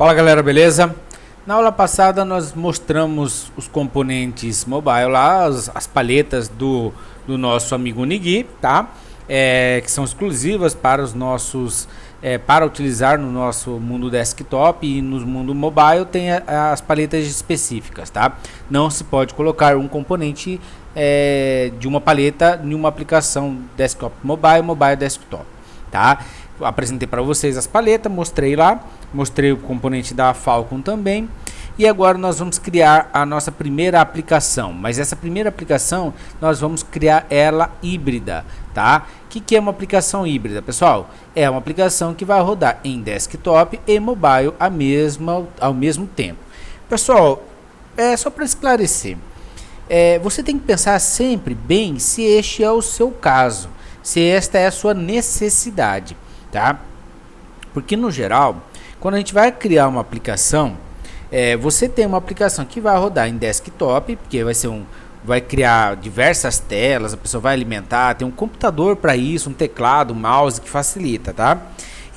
Fala galera, beleza? Na aula passada nós mostramos os componentes mobile lá, as palhetas do nosso amigo Unigui, tá? Que são exclusivas para os nossos, para utilizar no nosso mundo desktop e no mundo mobile tem as palhetas específicas, tá? Não se pode colocar um componente de uma palheta em uma aplicação desktop mobile desktop, tá? Eu apresentei para vocês as paletas, mostrei lá, mostrei o componente da Falcon também. E agora nós vamos criar a nossa primeira aplicação, mas essa primeira aplicação nós vamos criar ela híbrida, tá? O que é uma aplicação híbrida, pessoal? É uma aplicação que vai rodar em desktop e mobile ao mesmo tempo. Pessoal, só para esclarecer, você tem que pensar sempre bem se este é o seu caso, se esta é a sua necessidade, tá? Porque no geral, quando a gente vai criar uma aplicação, você tem uma aplicação que vai rodar em desktop, porque vai criar diversas telas, a pessoa vai alimentar, tem um computador para isso, um teclado, um mouse que facilita, tá?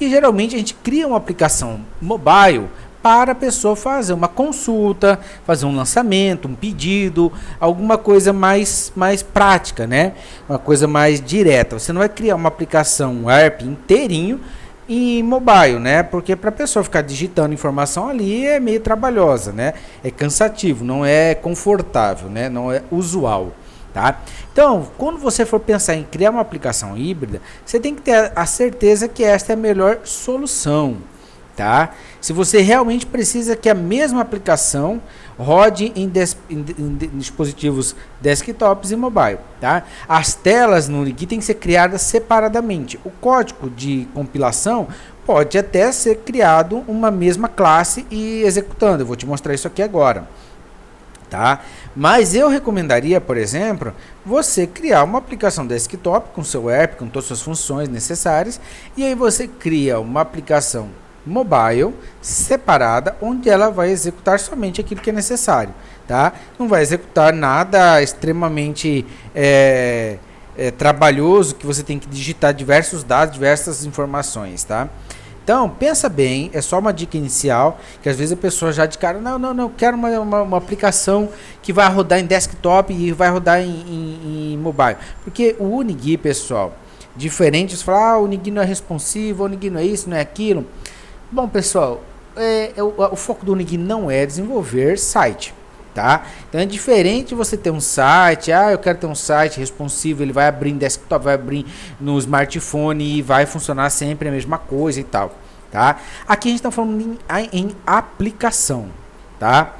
E geralmente a gente cria uma aplicação mobile para a pessoa fazer uma consulta, fazer um lançamento, um pedido, alguma coisa mais prática, né? Uma coisa mais direta. Você não vai criar uma aplicação ERP inteirinho em mobile, né? Porque para a pessoa ficar digitando informação ali é meio trabalhosa, né? É cansativo, não é confortável, né? Não é usual, tá? Então, quando você for pensar em criar uma aplicação híbrida, você tem que ter a certeza que esta é a melhor solução, tá? Se você realmente precisa que a mesma aplicação rode em dispositivos desktops e mobile, tá? As telas no Unigui tem que ser criadas separadamente. O código de compilação pode até ser criado uma mesma classe e executando. Eu vou te mostrar isso aqui agora, tá? Mas eu recomendaria, por exemplo, você criar uma aplicação desktop com seu app, com todas as suas funções necessárias, e aí você cria uma aplicação mobile separada, onde ela vai executar somente aquilo que é necessário, tá? Não vai executar nada extremamente trabalhoso, que você tem que digitar diversos dados, diversas informações, tá? Então, pensa bem, é só uma dica inicial, que às vezes a pessoa já de cara, não, quero uma aplicação que vai rodar em desktop e vai rodar em mobile. Porque o Unigui, pessoal, diferente, você fala, o Unigui não é responsivo, o Unigui não é isso, não é aquilo. Bom, pessoal, o foco do Unigui não é desenvolver site, tá? Então é diferente você ter um site, eu quero ter um site responsivo, ele vai abrir em desktop, vai abrir no smartphone e vai funcionar sempre a mesma coisa e tal, tá? Aqui a gente está falando em aplicação, tá?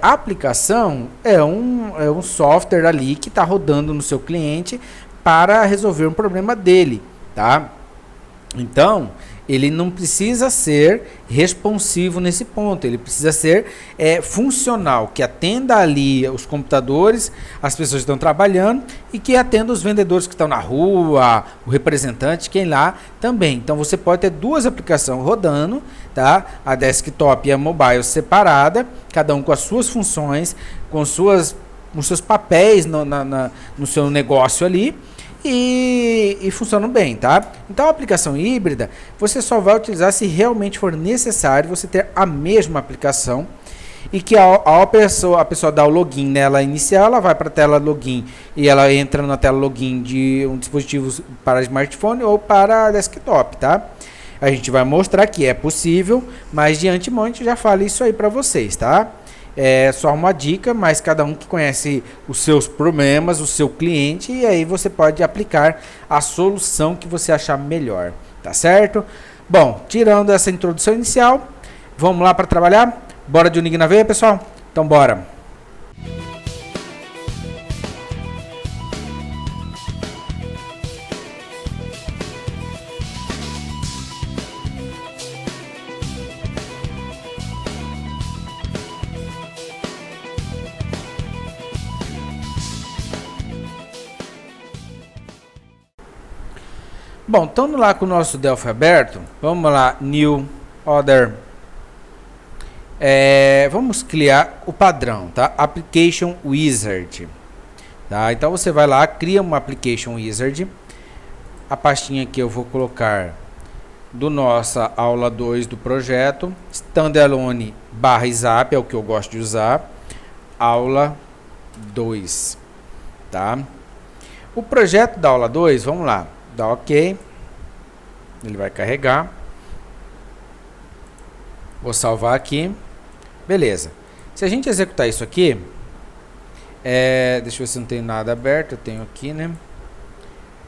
A aplicação é um software ali que está rodando no seu cliente para resolver um problema dele, tá? Então, ele não precisa ser responsivo nesse ponto, ele precisa ser funcional, que atenda ali os computadores, as pessoas que estão trabalhando e que atenda os vendedores que estão na rua, o representante, quem lá também. Então você pode ter duas aplicações rodando, tá? A desktop e a mobile separada, cada um com as suas funções, com os seus papéis no seu negócio ali. E funcionam bem, tá? Então a aplicação híbrida você só vai utilizar se realmente for necessário você ter a mesma aplicação e que a pessoa dá o login nela inicial, ela vai para a tela login e ela entra na tela login de um dispositivo para smartphone ou para desktop, tá? A gente vai mostrar que é possível, mas de antemão a gente já fala isso aí para vocês, tá? É só uma dica, mas cada um que conhece os seus problemas, o seu cliente, e aí você pode aplicar a solução que você achar melhor, tá certo? Bom, tirando essa introdução inicial, vamos lá para trabalhar? Bora de Unigui na veia, pessoal? Então bora! Bom, estamos lá com o nosso Delphi aberto. Vamos lá, New, Other. Vamos criar o padrão, tá? Application Wizard. Tá? Então você vai lá, cria uma Application Wizard. A pastinha aqui eu vou colocar do nossa aula 2 do projeto, standalone /exap, é o que eu gosto de usar, aula 2, tá? O projeto da aula 2, vamos lá, dá OK, ele vai carregar, vou salvar aqui, beleza. Se a gente executar isso aqui, deixa eu ver se não tem nada aberto, eu tenho aqui, né?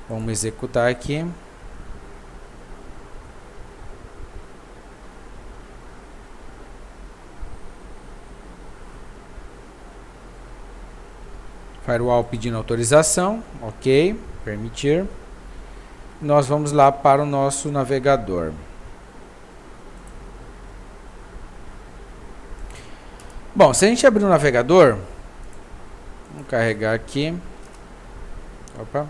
Vamos executar aqui. Firewall pedindo autorização, OK, permitir. Nós vamos lá para o nosso navegador. Bom, se a gente abrir o navegador, vamos carregar aqui. Opa.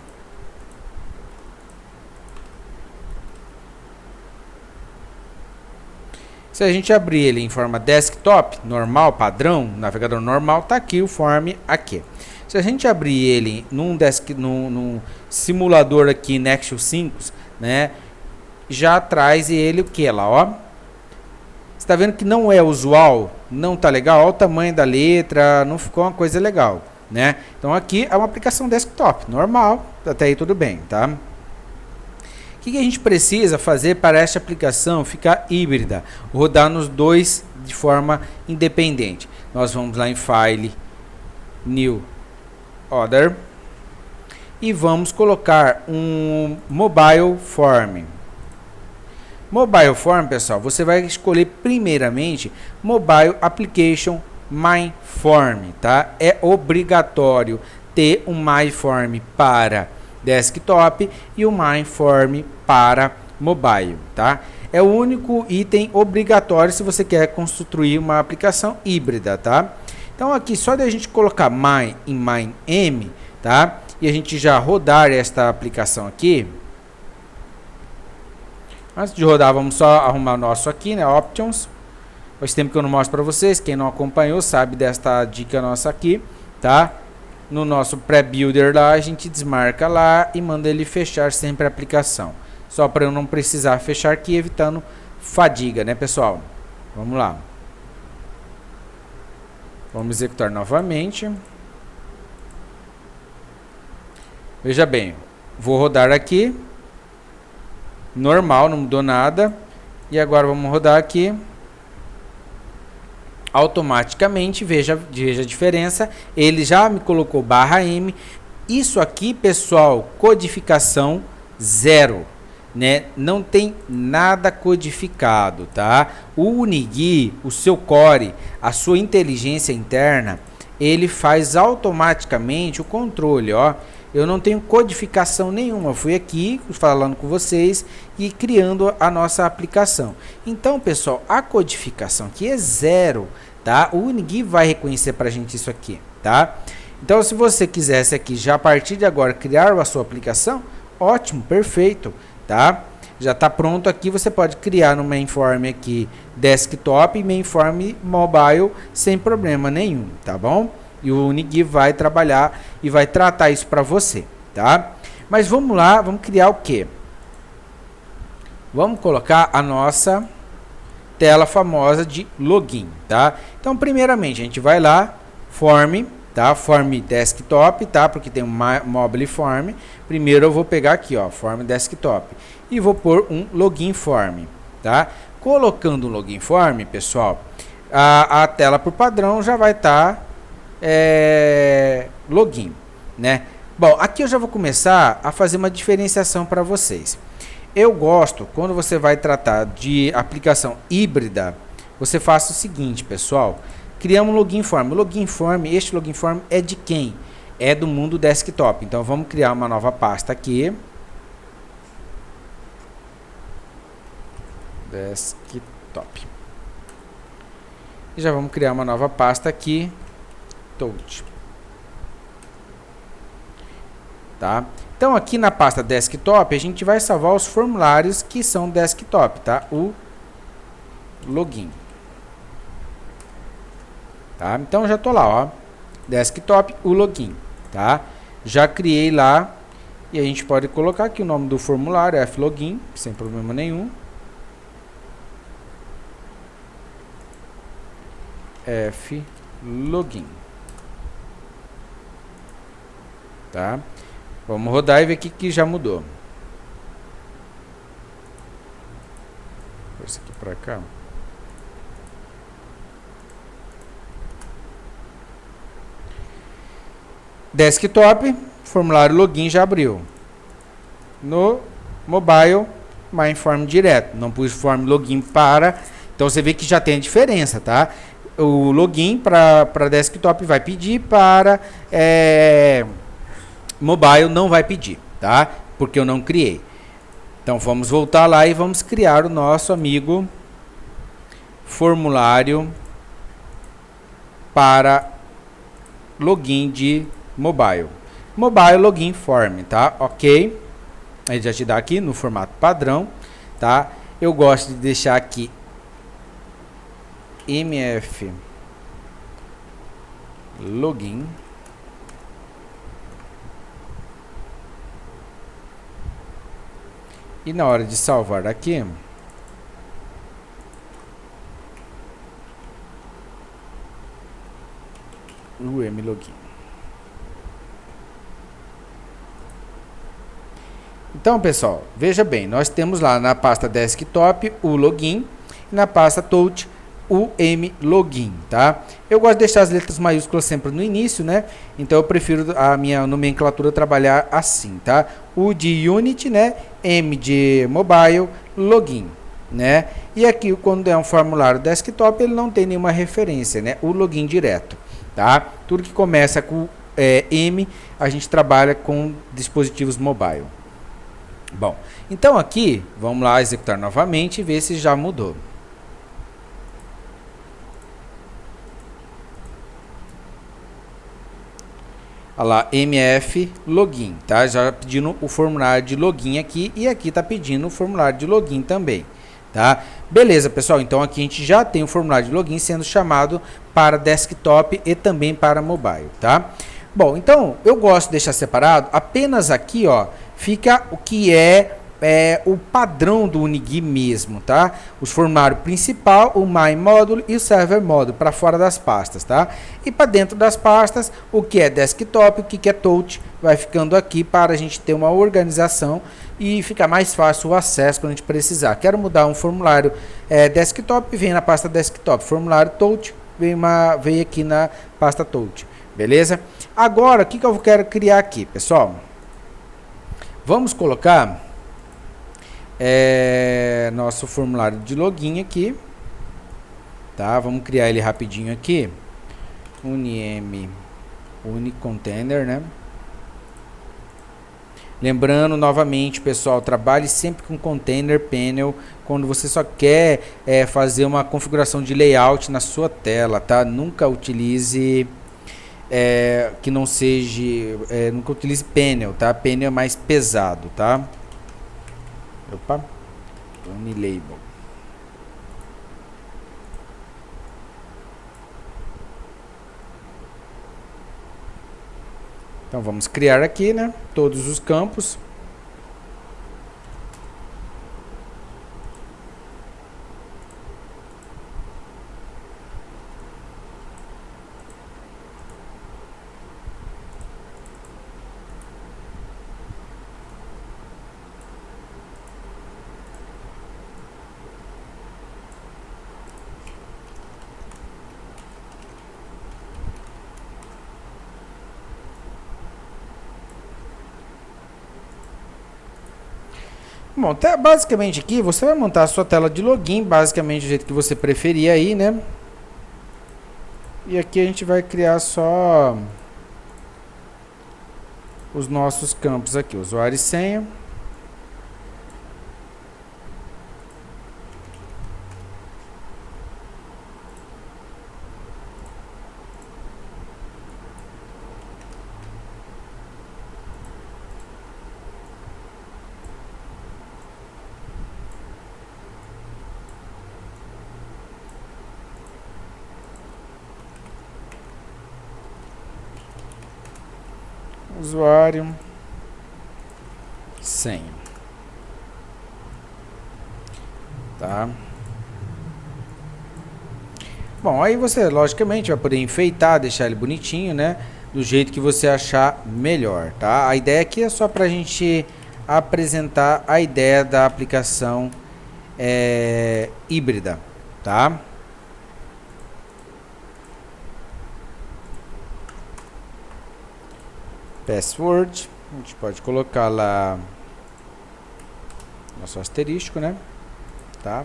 Se a gente abrir ele em forma desktop, normal, padrão, navegador normal, tá aqui o form aqui. Se a gente abrir ele num simulador aqui Nexus 5, né, já traz ele o que lá, ó. Você tá vendo que não é usual, não tá legal, olha o tamanho da letra, não ficou uma coisa legal, né? Então aqui é uma aplicação desktop, normal, até aí tudo bem, tá? O que a gente precisa fazer para esta aplicação ficar híbrida, rodar nos dois de forma independente? Nós vamos lá em File, New Other e vamos colocar um Mobile Form. Mobile Form, pessoal, você vai escolher primeiramente Mobile Application MyForm, tá? É obrigatório ter um MyForm para desktop e o MyForm para mobile, tá? É o único item obrigatório se você quer construir uma aplicação híbrida, tá? Então aqui só da gente colocar my em MyM, tá? E a gente já rodar esta aplicação aqui. Antes de rodar, vamos só arrumar o nosso aqui, né? Options. Faz tempo que eu não mostro para vocês. Quem não acompanhou sabe desta dica nossa aqui, tá? No nosso pré-builder lá, a gente desmarca lá e manda ele fechar sempre a aplicação. Só para eu não precisar fechar aqui, evitando fadiga, né, pessoal? Vamos lá. Vamos executar novamente. Veja bem, vou rodar aqui. Normal, não mudou nada. E agora vamos rodar aqui. Automaticamente, veja a diferença, ele já me colocou /M. Isso aqui, pessoal, codificação 0, né? Não tem nada codificado, tá? O Unigui, o seu core, a sua inteligência interna, ele faz automaticamente o controle, ó. Eu não tenho codificação nenhuma, eu fui aqui falando com vocês e criando a nossa aplicação. Então, pessoal, a codificação aqui é 0, tá? O Unigui vai reconhecer para a gente isso aqui, tá? Então, se você quisesse aqui já a partir de agora criar a sua aplicação, ótimo, perfeito, tá? Já está pronto aqui, você pode criar no MainForm aqui desktop e MainForm mobile sem problema nenhum, tá bom? E o Unigui vai trabalhar e vai tratar isso para você, tá? Mas vamos lá, vamos criar o quê? Vamos colocar a nossa tela famosa de login, tá? Então, primeiramente, a gente vai lá, Form, tá? Form Desktop, tá? Porque tem um Mobile Form. Primeiro eu vou pegar aqui, ó, Form Desktop. E vou pôr um Login Form, tá? Colocando um Login Form, pessoal, a tela por padrão já vai estar login, né? Bom, aqui eu já vou começar a fazer uma diferenciação para vocês. Eu gosto, quando você vai tratar de aplicação híbrida, você faça o seguinte, pessoal. Criamos um login form. O login form, este login form é de quem? É do mundo desktop. Então, vamos criar uma nova pasta aqui. Desktop. E já vamos criar uma nova pasta aqui. Touch. Tá? Então, aqui na pasta desktop, a gente vai salvar os formulários que são desktop, tá? O login. Tá? Então, já tô lá, ó. Desktop, o login, tá? Já criei lá e a gente pode colocar aqui o nome do formulário, flogin, sem problema nenhum. mf login. Tá? Vamos rodar e ver o que já mudou. Vou isso aqui para cá. Desktop, formulário login já abriu. No mobile, MyInform direto. Não pus form login para. Então você vê que já tem a diferença, tá? O login para desktop vai pedir, para mobile não vai pedir, tá? Porque eu não criei. Então vamos voltar lá e vamos criar o nosso amigo formulário para login de mobile. Mobile login form, tá? Ok. Ele já te dá aqui no formato padrão, tá? Eu gosto de deixar aqui mf login. E na hora de salvar aqui, o mlogin. Então, pessoal, veja bem, nós temos lá na pasta desktop o login e na pasta touch o mlogin, tá? Eu gosto de deixar as letras maiúsculas sempre no início, né? Então eu prefiro a minha nomenclatura trabalhar assim, tá? O de Unity, né? M de mobile, login, né? E aqui quando é um formulário desktop, ele não tem nenhuma referência, né? O login direto, tá? Tudo que começa com M, a gente trabalha com dispositivos mobile. Bom, então aqui, vamos lá executar novamente e ver se já mudou. Olha lá, mf login, tá? Já pedindo o formulário de login aqui e aqui tá pedindo o formulário de login também, tá? Beleza, pessoal, então aqui a gente já tem o formulário de login sendo chamado para desktop e também para mobile, tá? Bom, então eu gosto de deixar separado, apenas aqui, ó, fica o que é o padrão do Unigui mesmo, tá? Os formulário principal, o My Módulo e o Server Módulo para fora das pastas, tá? E para dentro das pastas, o que é desktop, o que é touch, vai ficando aqui para a gente ter uma organização e ficar mais fácil o acesso quando a gente precisar. Quero mudar um formulário desktop, vem na pasta desktop. Formulário touch, vem aqui na pasta touch, beleza? Agora, o que eu quero criar aqui, pessoal? Vamos colocar nosso formulário de login aqui, tá? Vamos criar ele rapidinho aqui. Unicontainer, né? Lembrando novamente, pessoal, trabalhe sempre com container panel quando você só quer fazer uma configuração de layout na sua tela, tá? Nunca utilize que não seja, nunca utilize panel, tá? Panel é mais pesado, tá? Opa, Unilabel. Então vamos criar aqui, né, todos os campos. Bom, basicamente aqui você vai montar a sua tela de login, basicamente do jeito que você preferir aí, né? E aqui a gente vai criar só os nossos campos aqui, usuário e senha. Usuário, senha, tá? Bom, aí você logicamente vai poder enfeitar, deixar ele bonitinho, né? Do jeito que você achar melhor, tá? A ideia aqui é só para a gente apresentar a ideia da aplicação híbrida, tá? Password, a gente pode colocar lá nosso asterisco, né? Tá?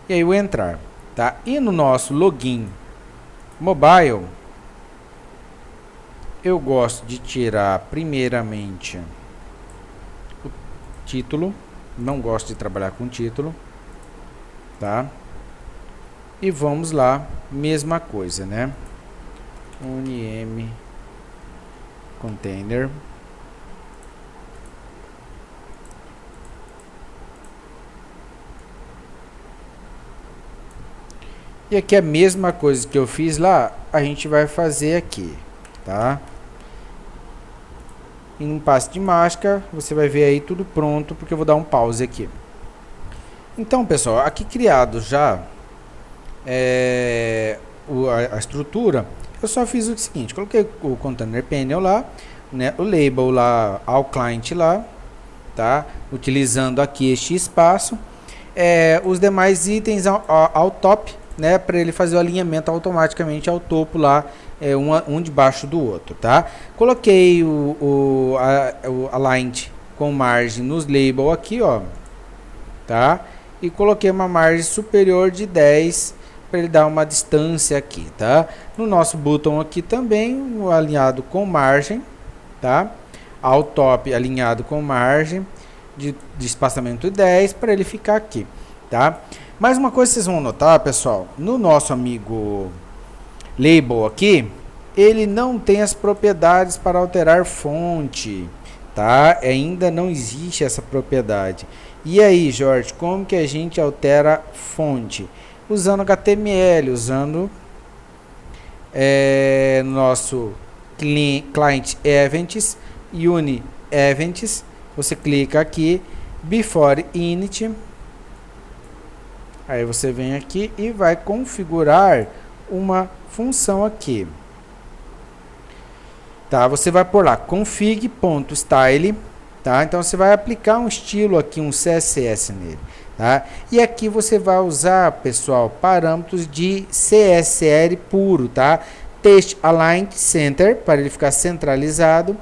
E aí o entrar, tá? E no nosso login mobile, eu gosto de tirar primeiramente o título, não gosto de trabalhar com título, tá? E vamos lá, mesma coisa, né? Uniem container. E aqui a mesma coisa que eu fiz lá, a gente vai fazer aqui, tá? Em um passe de mágica, você vai ver aí tudo pronto, porque eu vou dar um pause aqui. Então, pessoal, aqui criado já a estrutura, eu só fiz o seguinte, coloquei o container panel lá, né, o label lá, ao client lá, tá? Utilizando aqui este espaço, os demais itens ao top, né, para ele fazer o alinhamento automaticamente ao topo lá, um debaixo do outro, tá? Coloquei o aligned com margem nos label aqui, ó, tá? E coloquei uma margem superior de 10 para ele dar uma distância aqui, tá? No nosso botão aqui também, alinhado com margem, tá? Ao top alinhado com margem de espaçamento 10 para ele ficar aqui, tá? Mais uma coisa que vocês vão notar, pessoal, no nosso amigo label aqui, ele não tem as propriedades para alterar fonte, tá? Ainda não existe essa propriedade. E aí, Jorge, como que a gente altera fonte? Usando HTML, usando nosso client events, uni events, você clica aqui, before init, aí você vem aqui e vai configurar uma função aqui, tá? Você vai por lá config.style, tá? Então você vai aplicar um estilo aqui, um CSS nele, tá? E aqui você vai usar, pessoal, parâmetros de CSL puro, tá? Text Aligned Center, para ele ficar centralizado,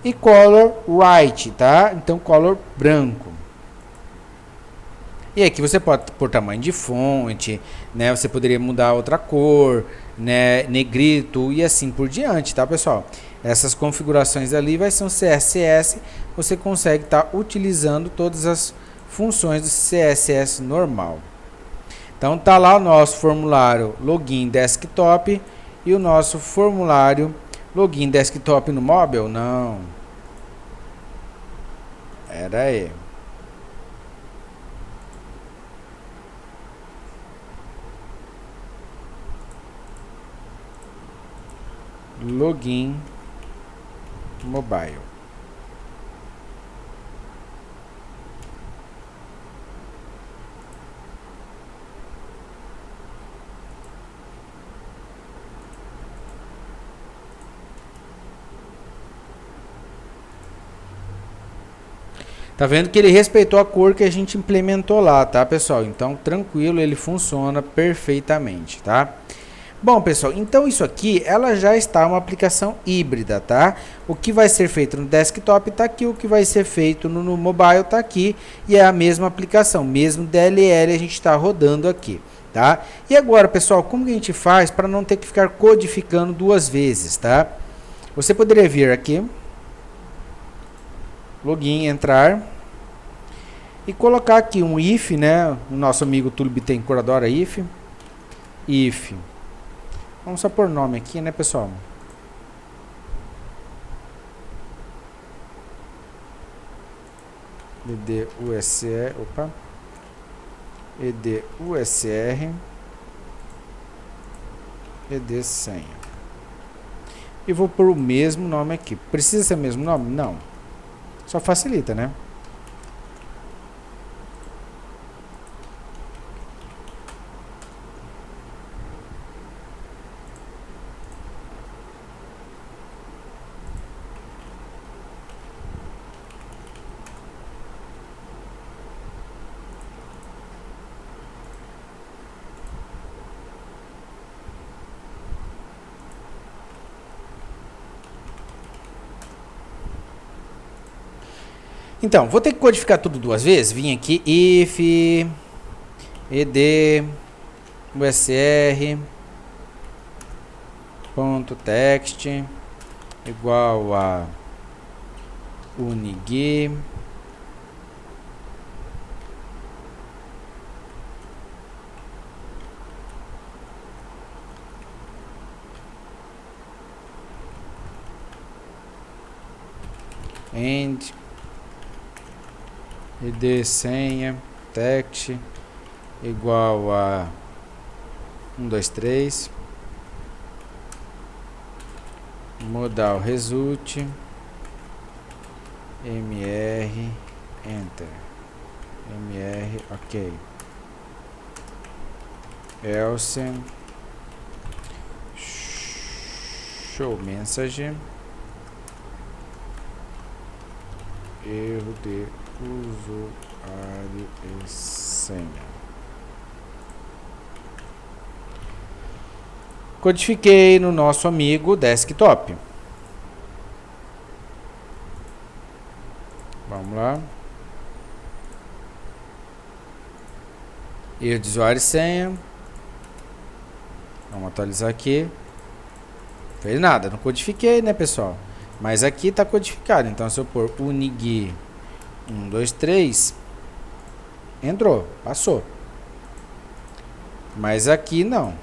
e Color White, tá? Então color branco. E aqui você pode pôr tamanho de fonte, né? Você poderia mudar outra cor, né? Negrito e assim por diante, tá, pessoal? Essas configurações ali vai ser um CSS, você consegue estar utilizando todas as funções do CSS normal. Então tá lá o nosso formulário login desktop e o nosso formulário login desktop no mobile? Não. Era aí. Login mobile. Tá vendo que ele respeitou a cor que a gente implementou lá, tá, pessoal? Então, tranquilo, ele funciona perfeitamente, tá? Bom, pessoal, então isso aqui, ela já está uma aplicação híbrida, tá? O que vai ser feito no desktop está aqui, o que vai ser feito no mobile está aqui, e é a mesma aplicação, mesmo DLL a gente está rodando aqui, tá? E agora, pessoal, como que a gente faz para não ter que ficar codificando duas vezes, tá? Você poderia vir aqui, login, entrar, e colocar aqui um if, né? O nosso amigo Túlio Bittencourt adora if, vamos só pôr nome aqui, né, pessoal? EDUSR, opa, EDUSR, ED senha. E vou pôr o mesmo nome aqui. Precisa ser o mesmo nome? Não. Só facilita, né? Então, vou ter que codificar tudo duas vezes. Vim aqui, if, ed, usr, ponto text, igual a unig, end, id senha, text, igual a 1, 2, 3, modal result, mr, enter, mr, ok, else, show message, erro de usuário e senha. Codifiquei no nosso amigo desktop. Vamos lá. Erro de usuário e senha. Vamos atualizar aqui. Fez nada, não codifiquei, né, pessoal? Mas aqui está codificado. Então, se eu pôr unig 1, 2, 3, entrou, passou. Mas aqui não.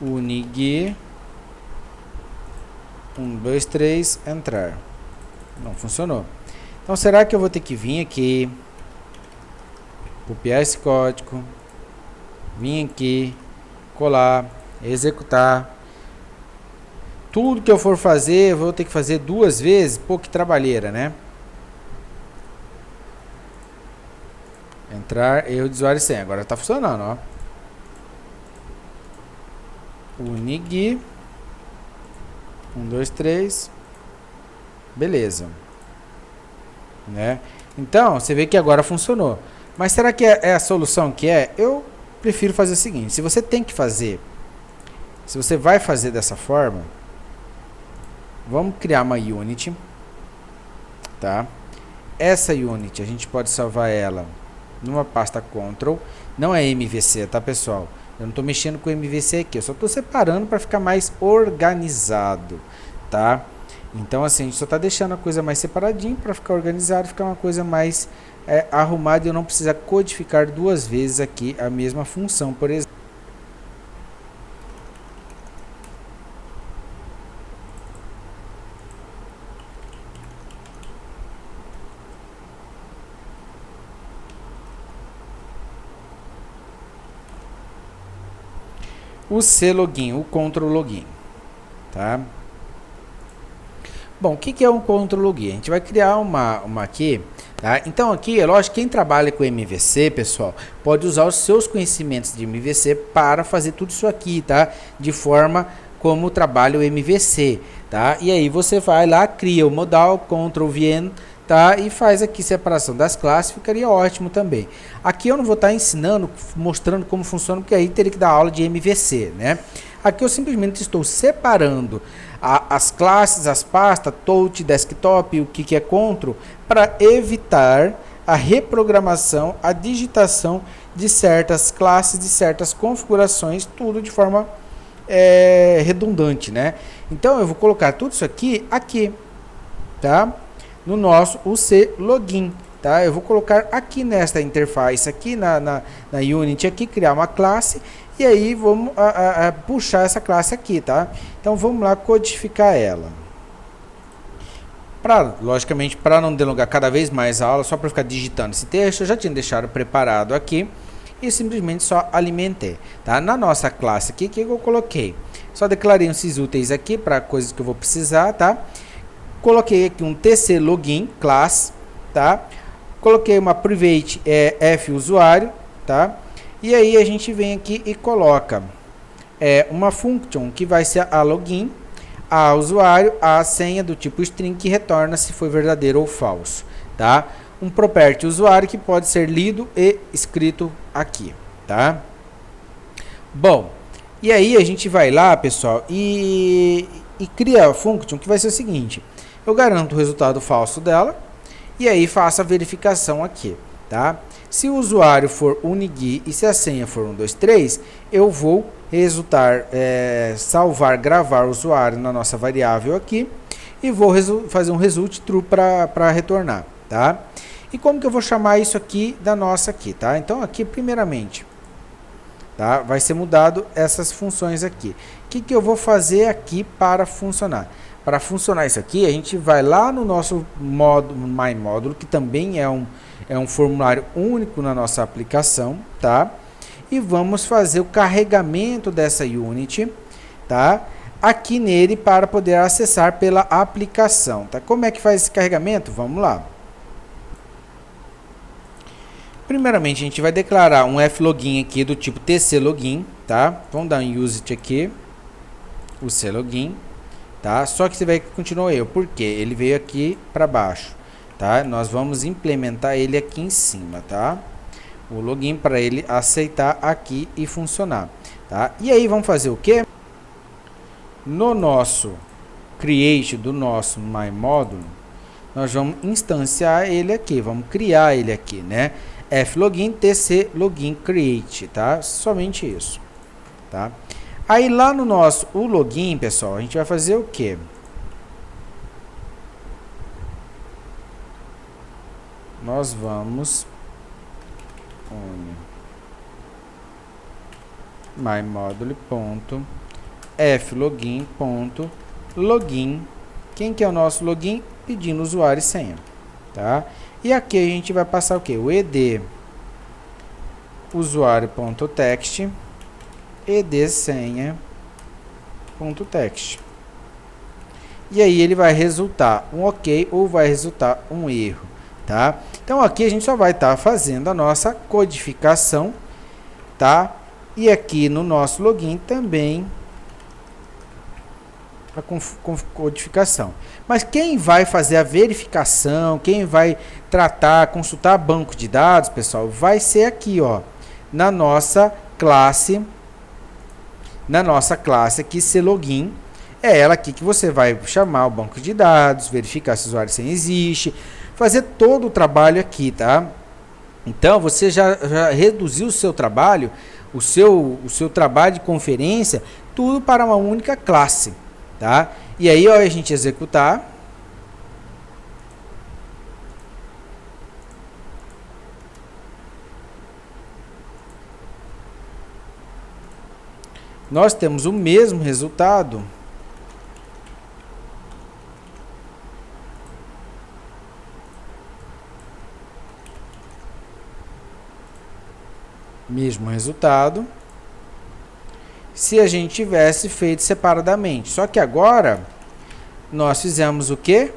Unig 1, 2, 3, entrar. Não funcionou. Então, será que eu vou ter que vir aqui, copiar esse código, vir aqui, colar, executar. Tudo que eu for fazer, eu vou ter que fazer duas vezes. Pô, que trabalheira, né? Entrar, erro de usuário e senha. Agora tá funcionando, ó. Unig 1, 2, 3. Beleza. Né? Então, você vê que agora funcionou. Mas será que é a solução que é? Eu prefiro fazer o seguinte. Se você tem que fazer, se você vai fazer dessa forma, vamos criar uma unit, tá? Essa unit, a gente pode salvar ela numa pasta control. Não é MVC, tá, pessoal? Eu não estou mexendo com o MVC aqui, eu só estou separando para ficar mais organizado, tá? Então, assim, a gente só está deixando a coisa mais separadinho para ficar organizado, ficar uma coisa mais arrumada e eu não precisar codificar duas vezes aqui a mesma função, por exemplo. O clogin, o control login, tá? Bom, o que é um control login? A gente vai criar uma aqui, tá? Então aqui, é lógico, quem trabalha com MVC, pessoal, pode usar os seus conhecimentos de MVC para fazer tudo isso aqui, tá? De forma como trabalha o MVC, tá? E aí você vai lá, cria o modal, Ctrl VN, tá? E faz aqui separação das classes, ficaria ótimo também. Aqui eu não vou estar ensinando, mostrando como funciona, porque aí teria que dar aula de MVC, né? Aqui eu simplesmente estou separando as classes, as pastas, touch, desktop, o que é control, para evitar a reprogramação, a digitação de certas classes, de certas configurações, tudo de forma redundante, né? Então eu vou colocar tudo isso aqui, tá? No nosso UC login, tá? Eu vou colocar aqui nesta interface, aqui na Unity, aqui, criar uma classe, e aí vamos puxar essa classe aqui, tá? Então vamos lá codificar ela. Logicamente, para não delongar cada vez mais a aula, só para ficar digitando esse texto, eu já tinha deixado preparado aqui, e simplesmente só alimentei, tá? Na nossa classe aqui, o que eu coloquei? Só declarei esses úteis aqui para coisas que eu vou precisar, tá? Coloquei aqui um TC login class, tá? Coloquei uma private f usuário, tá? E aí a gente vem aqui e coloca uma function que vai ser a login, a usuário, a senha do tipo string que retorna se foi verdadeiro ou falso, tá? Um property usuário que pode ser lido e escrito aqui, tá? Bom, e aí a gente vai lá, pessoal, e cria a function que vai ser o seguinte: eu garanto o resultado falso dela e aí faço a verificação aqui, tá? Se o usuário for Unigui e se a senha for 123, eu vou salvar, gravar o usuário na nossa variável aqui e vou fazer um result true para retornar, tá? E como que eu vou chamar isso aqui da nossa aqui, tá? Então aqui primeiramente, tá? Vai ser mudado essas funções aqui. O que eu vou fazer aqui para funcionar? Para funcionar isso aqui, a gente vai lá no nosso MyMódulo, que também é um formulário único na nossa aplicação, tá? E vamos fazer o carregamento dessa unit, tá? Aqui nele para poder acessar pela aplicação, tá? Como é que faz esse carregamento? Vamos lá. Primeiramente, a gente vai declarar um flogin aqui do tipo tclogin, tá? Vamos dar um use it aqui, o clogin, tá? Só que você vai continuar eu, porque ele veio aqui para baixo, tá? Nós vamos implementar ele aqui em cima, tá? O login para ele aceitar aqui e funcionar, tá? E aí vamos fazer o que? No nosso create do nosso MyMódulo, nós vamos instanciar ele aqui, vamos criar ele aqui, né? flogin tclogin create, tá? Somente isso, tá? Aí lá no nosso login, pessoal, a gente vai fazer o que? Nós vamos mymodule.flogin.login. Quem que é o nosso login? Pedindo usuário e senha, tá? E aqui a gente vai passar o que? O ed usuário.text, ed senha.text. E aí ele vai resultar um ok ou vai resultar um erro, tá? Então aqui a gente só vai estar fazendo a nossa codificação, tá? E aqui no nosso login também a codificação. Mas quem vai fazer a verificação, quem vai tratar, consultar banco de dados, pessoal, vai ser aqui, ó, na nossa classe aqui clogin. É ela aqui que você vai chamar o banco de dados, verificar se o usuário sem existe, fazer todo o trabalho aqui, tá? Então, você já reduziu o seu trabalho, o seu trabalho de conferência, tudo para uma única classe, tá? E aí, ó, a gente executar. Nós temos o mesmo resultado. Mesmo resultado se a gente tivesse feito separadamente. Só que agora nós fizemos o que?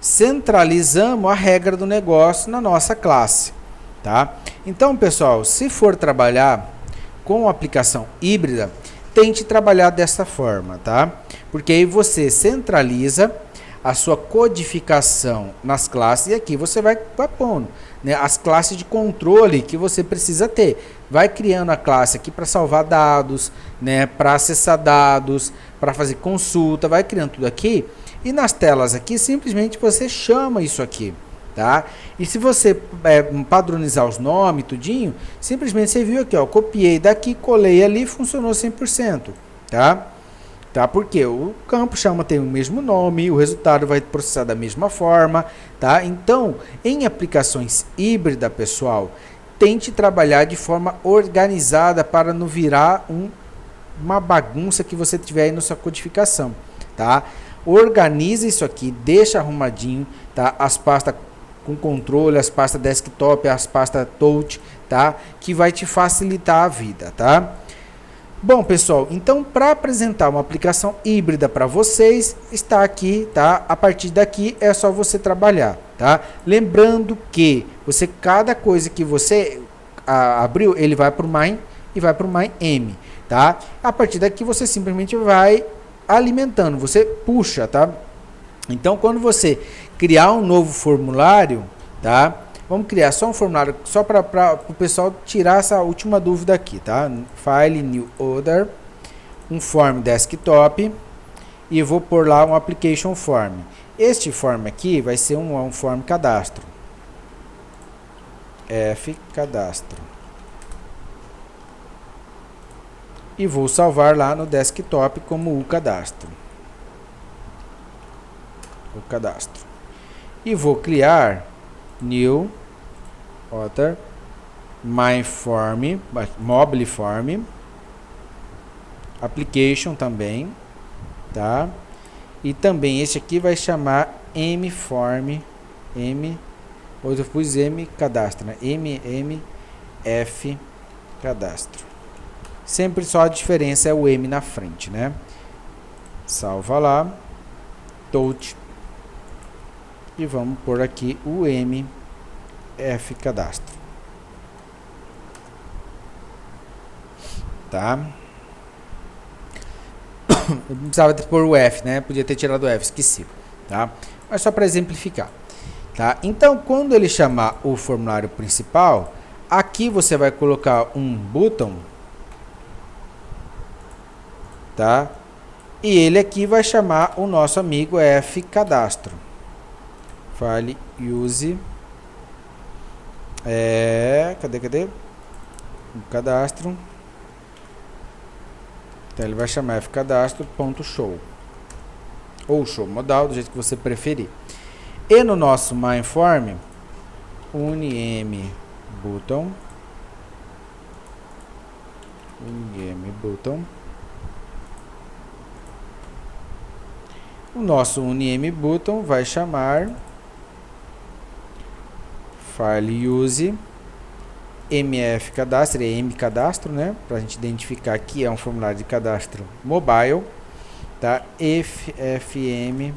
Centralizamos a regra do negócio na nossa classe, tá? Então, pessoal, se for trabalhar com aplicação híbrida, tente trabalhar dessa forma, tá? Porque aí você centraliza a sua codificação nas classes e aqui você vai pondo, né, as classes de controle que você precisa ter. Vai criando a classe aqui para salvar dados, né, para acessar dados, para fazer consulta, vai criando tudo aqui. E nas telas aqui, simplesmente você chama isso aqui, tá? E se você padronizar os nomes, tudinho, simplesmente você viu aqui, ó, copiei daqui, colei ali, funcionou 100%, tá? Tá? Porque o campo tem o mesmo nome, o resultado vai processar da mesma forma, tá? Então, em aplicações híbridas, pessoal, tente trabalhar de forma organizada para não virar uma bagunça que você tiver aí na sua codificação, tá? Organiza isso aqui, deixa arrumadinho, tá? As pastas com controle, as pastas desktop, as pastas touch, tá? Que vai te facilitar a vida, tá? Bom, pessoal, então para apresentar uma aplicação híbrida para vocês, está aqui, tá? A partir daqui é só você trabalhar, tá? Lembrando que cada coisa que você abriu, ele vai para o main e vai para o main-m, tá? A partir daqui você simplesmente vai alimentando, você puxa, tá? Então, quando você criar um novo formulário, tá? Vamos criar só um formulário, só para o pessoal tirar essa última dúvida aqui, tá? File, New Order, um Form Desktop, e eu vou pôr lá um Application Form. Este form aqui vai ser um form cadastro. F cadastro. E vou salvar lá no desktop como o cadastro. O cadastro. E vou criar new other my form, mobile form, application também, tá? E também esse aqui vai chamar mform, hoje eu pus m cadastro, né? mmf cadastro. Sempre só a diferença é o m na frente, né? Salva lá, touch, e vamos pôr aqui o mf cadastro, tá? Eu não precisava pôr o F, né? Podia ter tirado o F, esqueci, tá? Mas só para exemplificar, tá? Então, quando ele chamar o formulário principal, aqui você vai colocar um button, tá? E ele aqui vai chamar o nosso amigo F cadastro. File use cadê? O cadastro. Então ele vai chamar fcadastro.show ou show modal, do jeito que você preferir. E no nosso myInform, unimButton, o nosso unimButton vai chamar file use mf cadastro, é m cadastro, né? Para a gente identificar que é um formulário de cadastro mobile, tá? fm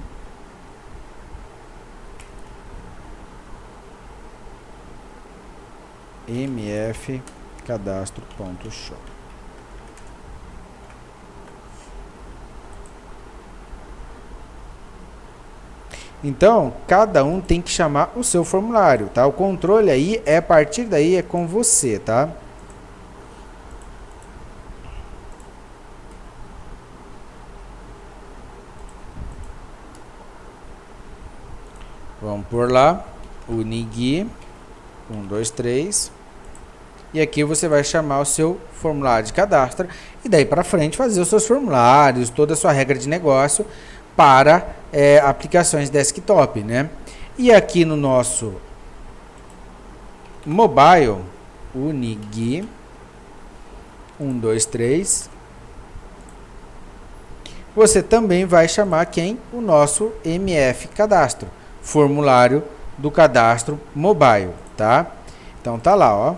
mf cadastro.show. Então, cada um tem que chamar o seu formulário, tá? O controle aí, a partir daí, é com você, tá? Vamos por lá, unigui, 1, 2, 3. E aqui você vai chamar o seu formulário de cadastro e daí para frente fazer os seus formulários, toda a sua regra de negócio para aplicações desktop, né? E aqui no nosso mobile, unigui, 1, 2, 3, você também vai chamar quem? O nosso mf cadastro, formulário do cadastro mobile, tá? Então tá lá, ó.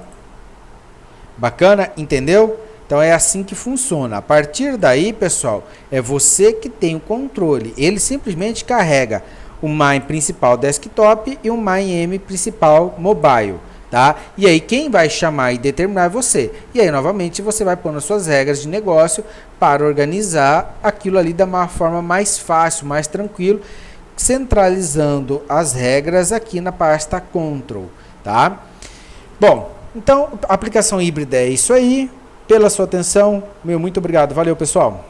Bacana? Entendeu? Então é assim que funciona. A partir daí, pessoal, é você que tem o controle. Ele simplesmente carrega o my principal desktop e o my principal mobile, tá? E aí quem vai chamar e determinar é você. E aí novamente você vai pôr as suas regras de negócio para organizar aquilo ali da uma forma mais fácil, mais tranquilo, centralizando as regras aqui na pasta Control, tá? Bom, então a aplicação híbrida é isso aí. Pela sua atenção, muito obrigado. Valeu, pessoal.